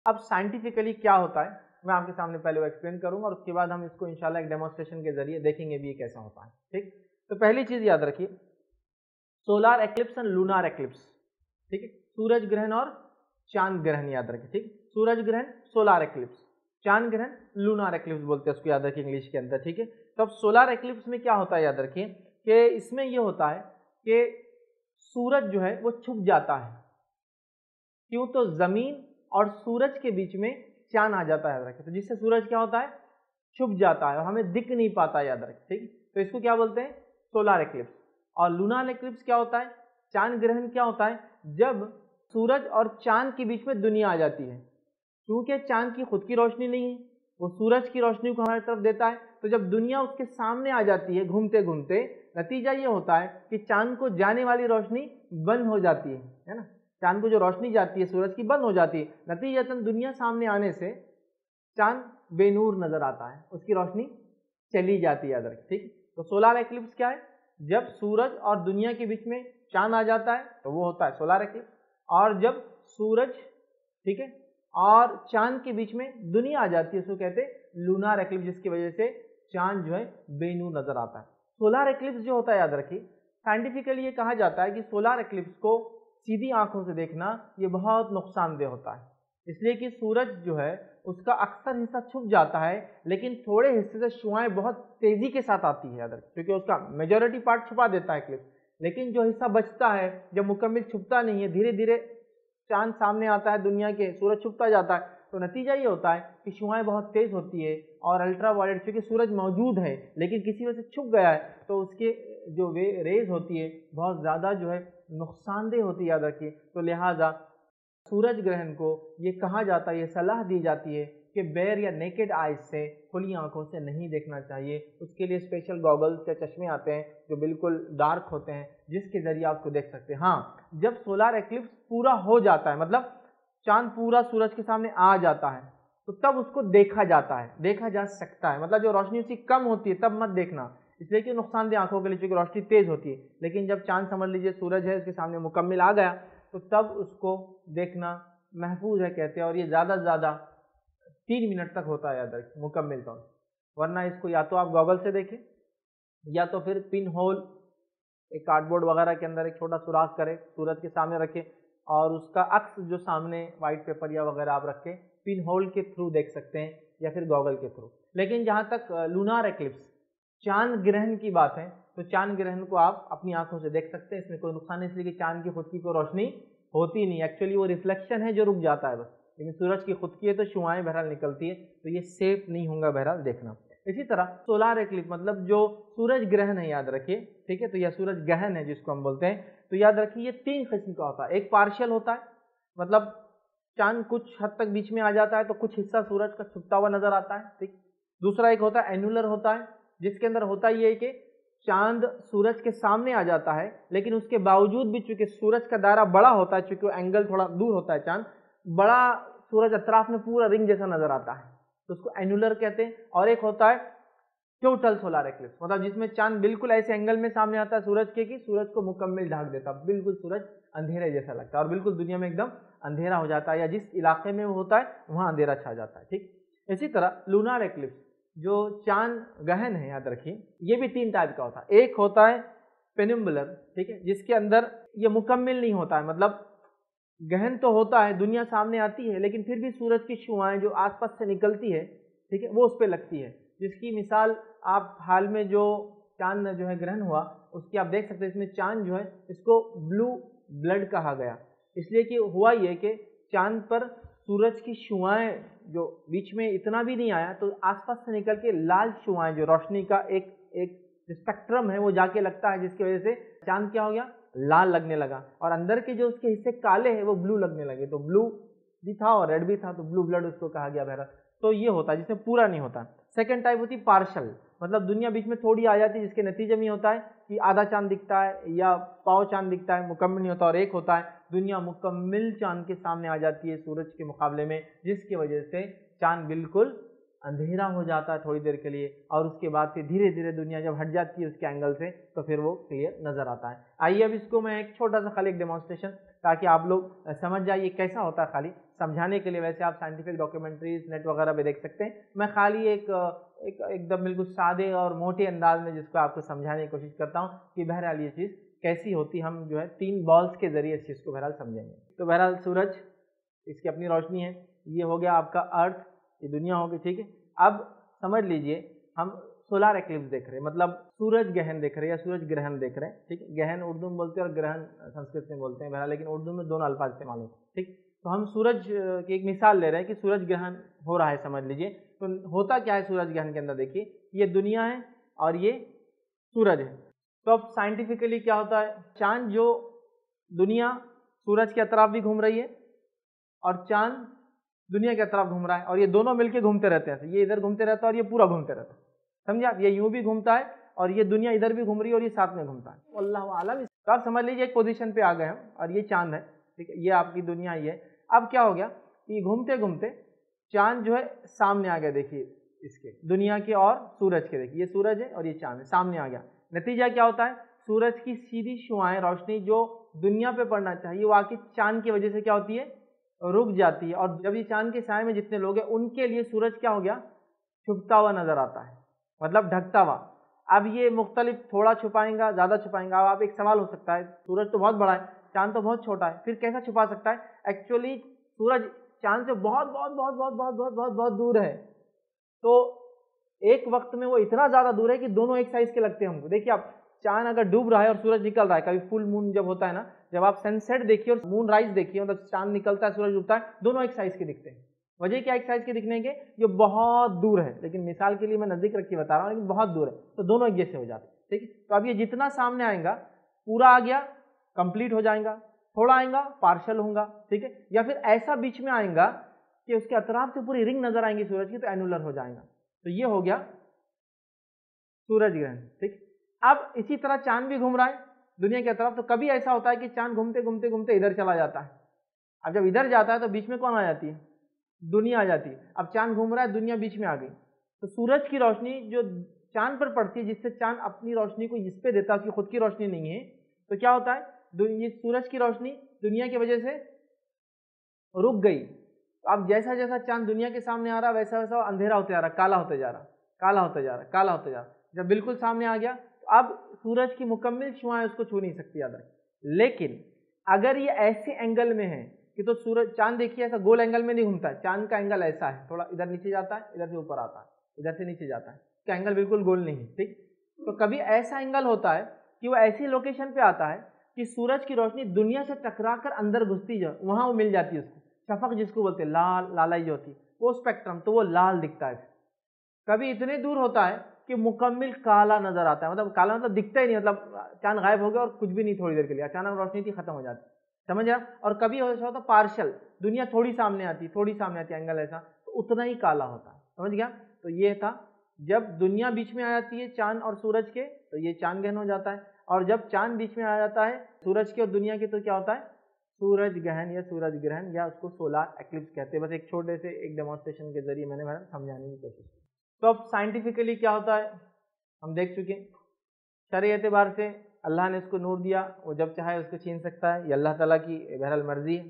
अब साइंटिफिकली क्या होता है मैं आपके सामने पहले वो एक्सप्लेन करूंगा और उसके बाद हम इसको इंशाल्लाह एक डेमोन्स्ट्रेशन के जरिए देखेंगे भी ये कैसा होता है। ठीक, तो पहली चीज याद रखिए, solar eclipse and lunar eclipse. ठीक है, सूरज ग्रहण और चांद ग्रहण याद रखिए। ठीक, सूरज ग्रहण सोलार एक्लिप्स, चांद ग्रहण लूनार एक्लिप्स बोलते हैं उसको, याद रखिए इंग्लिश के अंदर। ठीक है, तो अब सोलार एक्लिप्स में क्या होता है याद रखिए कि इसमें ये होता है कि सूरज जो है वो छुप जाता है। क्यों? तो जमीन और सूरज के बीच में चांद आ जाता है, याद रखिए। तो जिससे सूरज क्या होता है, छुप जाता है और हमें दिख नहीं पाता, याद रखिए। ठीक, तो इसको क्या बोलते हैं, सोलार एक्लिप्स। और लूनार एक्लिप्स क्या होता है, चांद ग्रहण क्या होता है, जब सूरज और चांद के बीच में दुनिया आ जाती है। क्योंकि चांद की खुद की रोशनी नहीं है, वो सूरज की रोशनी को हमारी तरफ देता है, तो जब दुनिया उसके सामने आ जाती है घूमते घूमते, नतीजा ये होता है कि चांद को जाने वाली रोशनी बंद हो जाती है ना। चांद को जो रोशनी जाती है सूरज की बंद हो जाती है, नतीजतन दुनिया सामने आने से चांद बेनूर नजर आता है, उसकी रोशनी चली जाती है, याद रखिए। ठीक, तो सोलार एक्लिप्स क्या है, जब सूरज और दुनिया के बीच में चांद आ जाता है तो वो होता है सोलार एक्लिप्स। और जब सूरज, ठीक है, और चांद के बीच में दुनिया आ जाती है उसको कहते हैं लूनार एक्लिप्स, जिसकी वजह से चांद जो है बेनूर नजर आता है। सोलार एक्लिप्स जो होता है, याद रखिए, साइंटिफिकली ये कहा जाता है कि सोलार एक्लिप्स को सीधी आंखों से देखना ये बहुत नुकसानदेह होता है, इसलिए कि सूरज जो है उसका अक्सर हिस्सा छुप जाता है, लेकिन थोड़े हिस्से से शुआएं बहुत तेजी के साथ आती है, याद रखिए, क्योंकि उसका मेजॉरिटी पार्ट छुपा देता है एक्लिप्स, लेकिन जो हिस्सा बचता है जब मुकम्मल छुपता नहीं है, धीरे धीरे चांद सामने आता है दुनिया के, सूरज छुपता जाता है, तो नतीजा ये होता है कि शुआएं बहुत तेज होती है और अल्ट्रा वायलेट, क्योंकि सूरज मौजूद है लेकिन किसी वजह से छुप गया है, तो उसके जो रेज होती है बहुत ज़्यादा जो है नुकसानदेह होती है, याद रखिए। तो लिहाजा सूरज ग्रहण को ये कहा जाता है, ये सलाह दी जाती है कि बेयर या नेकेड आइज से, खुली आंखों से नहीं देखना चाहिए। उसके लिए स्पेशल गॉगल्स या चश्मे आते हैं जो बिल्कुल डार्क होते हैं, जिसके जरिए आप उसको देख सकते हैं। हाँ, जब सोलार एक्लिप्स पूरा हो जाता है, मतलब चांद पूरा सूरज के सामने आ जाता है, तो तब उसको देखा जाता है, देखा जा सकता है। मतलब जो रोशनी उसकी कम होती है तब मत देखना, इसलिए कि नुकसानदेह आंखों के लिए, क्योंकि रोशनी तेज होती है। लेकिन जब चांद, समझ लीजिए सूरज है उसके सामने मुकम्मल आ गया, तो तब उसको देखना महफूज है कहते हैं, और ये ज़्यादा से ज़्यादा 3 मिनट तक होता है, याद रखिए, मुकम्मल तौर। वरना इसको या तो आप गॉगल से देखें या तो फिर पिन होल, एक कार्डबोर्ड वगैरह के अंदर एक छोटा सुराख करें, सूरज के सामने रखें और उसका अक्स जो सामने वाइट पेपर या वगैरह आप रखें, पिन होल के थ्रू देख सकते हैं या फिर गॉगल के थ्रू। लेकिन जहाँ तक लूनार एक्लिप्स, चांद ग्रहण की बात है, तो चांद ग्रहण को आप अपनी आंखों से देख सकते हैं, इसमें कोई नुकसान नहीं, इसलिए कि चांद की खुद की कोई रोशनी होती नहीं, एक्चुअली वो रिफ्लेक्शन है जो रुक जाता है बस, लेकिन सूरज की खुद की है तो शुआएं बहरहाल निकलती है, तो ये सेफ नहीं होगा बहरहाल देखना। इसी तरह सोलार एक्लिप्स मतलब जो सूरज ग्रहण है, याद रखिए, ठीक है, तो यह सूरज गहन है जिसको हम बोलते हैं, तो याद रखिए ये 3 किस्म का होता है। एक पार्शियल होता है, मतलब चांद कुछ हद तक बीच में आ जाता है तो कुछ हिस्सा सूरज का छुपता हुआ नजर आता है, ठीक। दूसरा एक होता है एनुलर होता है, जिसके अंदर होता ये है कि चांद सूरज के सामने आ जाता है, लेकिन उसके बावजूद भी चूंकि सूरज का दायरा बड़ा होता है, चूंकि एंगल थोड़ा दूर होता है, चांद बड़ा, सूरज अतराफ में पूरा रिंग जैसा नजर आता है, तो उसको एनुलर कहते हैं। और एक होता है टोटल सोलार एक्लिप्स, मतलब जिसमें चांद बिल्कुल ऐसे एंगल में सामने आता है सूरज के कि सूरज को मुकम्मल ढक देता, बिल्कुल सूरज अंधेरे जैसा लगता है और बिल्कुल दुनिया में एकदम अंधेरा हो जाता है, या जिस इलाके में वो होता है वहां अंधेरा छा जाता है, ठीक। इसी तरह लूनार एक्लिप्स जो चांद गहन है, याद रखिए, ये भी 3 टाइप का होता है। एक होता है पेनिम्बुलर, ठीक है, जिसके अंदर ये मुकम्मल नहीं होता है, मतलब गहन तो होता है, दुनिया सामने आती है, लेकिन फिर भी सूरज की शुआएं जो आसपास से निकलती है, ठीक है, वो उस पर लगती है। जिसकी मिसाल आप हाल में जो चांद जो है ग्रहण हुआ उसकी आप देख सकते हैं, इसमें चांद जो है इसको ब्लू ब्लड कहा गया, इसलिए कि हुआ ये कि चांद पर सूरज की शुआएं जो बीच में इतना भी नहीं आया, तो आसपास से निकल के लाल शुआएं, जो रोशनी का एक एक स्पेक्ट्रम है, वो जाके लगता है, जिसकी वजह से चांद क्या हो गया, लाल लगने लगा, और अंदर के जो उसके हिस्से काले हैं वो ब्लू लगने लगे, तो ब्लू भी था और रेड भी था, तो ब्लू ब्लड उसको कहा गया बहरा। तो ये होता है जिसमें पूरा नहीं होता। सेकंड टाइप होती पार्शल, मतलब दुनिया बीच में थोड़ी आ जाती है, जिसके नतीजे में होता है कि आधा चांद दिखता है या पाव चांद दिखता है, मुकम्मल नहीं होता। और एक होता है दुनिया मुकम्मल चांद के सामने आ जाती है सूरज के मुकाबले में, जिसकी वजह से चांद बिल्कुल अंधेरा हो जाता है थोड़ी देर के लिए, और उसके बाद फिर धीरे धीरे दुनिया जब हट जाती है उसके एंगल से तो फिर वो क्लियर नजर आता है। आइए अब इसको मैं एक छोटा सा खाली एक डेमोन्स्ट्रेशन, ताकि आप लोग समझ जाइए कैसा होता है, खाली समझाने के लिए। वैसे आप साइंटिफिक डॉक्यूमेंट्रीज नेट वगैरह पे देख सकते हैं। मैं खाली एकदम बिल्कुल सादे और मोटे अंदाज में जिसको आपको समझाने की कोशिश करता हूँ कि बहरहाल ये चीज़ कैसी होती, हम जो है 3 बॉल्स के जरिए इस चीज़ को बहरहाल समझेंगे। तो बहरहाल सूरज, इसकी अपनी रोशनी है, ये हो गया आपका अर्थ, ये दुनिया होगी, ठीक है। अब समझ लीजिए हम सोलार एक्लिप्स देख रहे हैं, मतलब सूरज ग्रहण देख रहे हैं या सूरज ग्रहण देख रहे हैं, ठीक है। ग्रहण उर्दू में बोलते हैं और ग्रहण संस्कृत में बोलते हैं बहरहाल, लेकिन उर्दू में दोनों अल्फाज इस्तेमाल होते हैं, ठीक। तो हम सूरज की एक मिसाल ले रहे हैं कि सूरज ग्रहण हो रहा है, समझ लीजिए। तो होता क्या है सूरज ग्रहण के अंदर, देखिए ये दुनिया है और ये सूरज है। तो अब साइंटिफिकली क्या होता है, चांद जो दुनिया सूरज के अतराफ भी घूम रही है और चांद दुनिया के तरफ घूम रहा है, और ये दोनों मिलके घूमते रहते हैं। ये इधर घूमते रहता है और ये पूरा घूमते रहता है, समझे आप। ये यूं भी घूमता है और ये दुनिया इधर भी घूम रही है और ये साथ में घूमता है। अल्लाह आलम। तो आप समझ लीजिए एक पोजीशन पे आ गए हम और ये चांद है, ठीक है, ये आपकी दुनिया ही है। अब क्या हो गया कि घूमते घूमते चांद जो है सामने आ गया, देखिए इसके दुनिया के और सूरज के, देखिए ये सूरज है और ये चांद है, सामने आ गया। नतीजा क्या होता है, सूरज की सीधी शुआएं रोशनी जो दुनिया पे पड़ना चाहिए वो आके चांद की वजह से क्या होती है, रुक जाती है। और जब ये चांद के साए में जितने लोग हैं उनके लिए सूरज क्या हो गया, छुपता हुआ नजर आता है, मतलब ढकता हुआ। अब ये मुख्तलिफ, थोड़ा छुपाएंगा, ज्यादा छुपाएंगा। अब आप एक सवाल हो सकता है, सूरज तो बहुत बड़ा है, चांद तो बहुत छोटा है, फिर कैसा छुपा सकता है। एक्चुअली सूरज चांद से बहुत बहुत बहुत बहुत बहुत बहुत बहुत बहुत दूर है। तो एक वक्त में वो इतना ज्यादा दूर है कि दोनों एक साइज के लगते हैं हमको। देखिए आप, चांद अगर डूब रहा है और सूरज निकल रहा है, कभी फुल मून जब होता है ना, जब आप सनसेट देखिए और मून राइज देखिए, मतलब चांद निकलता है सूरज डूबता है, दोनों एक साइज के दिखते हैं। वजह क्या एक साइज के दिखने के, जो बहुत दूर है, लेकिन मिसाल के लिए मैं नजदीक रख के बता रहा हूँ, लेकिन बहुत दूर है तो दोनों एक जैसे हो जाते हैं, ठीक है। तो अब ये जितना सामने आएगा पूरा आ गया, कंप्लीट हो जाएगा, थोड़ा आएगा पार्शल होगा, ठीक है, या फिर ऐसा बीच में आएगा कि उसके अतराफ से पूरी रिंग नजर आएंगी सूरज की, तो एनुलर हो जाएगा। तो ये हो गया सूरज ग्रहण, ठीक। अब इसी तरह चांद भी घूम रहा है दुनिया की तरफ। तो कभी ऐसा होता है कि चांद घूमते घूमते घूमते इधर चला जाता है। अब जब इधर जाता है तो बीच में कौन आ जाती है, दुनिया आ जाती है। अब चांद घूम रहा है, दुनिया बीच में आ गई, तो सूरज की रोशनी जो चांद पर पड़ती है, जिससे चांद अपनी रोशनी को इस पे देता है, उसकी खुद की रोशनी नहीं है, तो क्या होता है, ये सूरज की रोशनी दुनिया की वजह से रुक गई। अब जैसा जैसा चांद दुनिया के सामने आ रहा वैसा वैसा अंधेरा होते जा रहा, काला होते जा रहा, काला होते जा रहा, काला होते जा रहा। जब बिल्कुल सामने आ गया तो अब सूरज की मुकम्मल शुआएं उसको छू नहीं सकती, याद रखें। लेकिन अगर ये ऐसे एंगल में है कि, तो सूरज, चांद देखिए ऐसा गोल एंगल में नहीं घूमता है, चांद का एंगल ऐसा है, थोड़ा इधर नीचे जाता है, इधर से ऊपर आता है, इधर से नीचे जाता है, इसका एंगल बिल्कुल गोल नहीं है, ठीक। तो कभी ऐसा एंगल होता है कि वो ऐसी लोकेशन पे आता है कि सूरज की रोशनी दुनिया से टकरा कर अंदर घुसती है, वहां वो मिल जाती है उसको, शफक जिसको बोलते हैं, लाल लालाई जो होती है वो स्पेक्ट्रम, तो वो लाल दिखता है। कभी इतने दूर होता है कि मुकम्मिल काला नजर आता है, मतलब काला मतलब दिखता ही नहीं, मतलब चांद गायब हो गया और कुछ भी नहीं, थोड़ी देर के लिए अचानक रोशनी थी खत्म हो जाती, समझ आया। और कभी ऐसा होता पार्शल, दुनिया थोड़ी सामने आती, थोड़ी सामने आती, एंगल ऐसा, तो उतना ही काला होता है, समझ गया। तो ये था, जब दुनिया बीच में आ जाती है चांद और सूरज के, तो ये चांद ग्रहण हो जाता है। और जब चांद बीच में आ जाता है सूरज के और दुनिया के, तो क्या होता है, सूरज ग्रहण या सूरज ग्रहण, या उसको सोलार एक्लिप्स कहते हैं। बस एक छोटे से एक डेमोन्स्ट्रेशन के जरिए मैंने समझाने की कोशिश की। तो अब साइंटिफिकली क्या होता है हम देख चुके। शरई एतबार से अल्लाह ने इसको नूर दिया, वो जब चाहे उसको छीन सकता है, ये अल्लाह ताला की बहरहाल मर्जी है।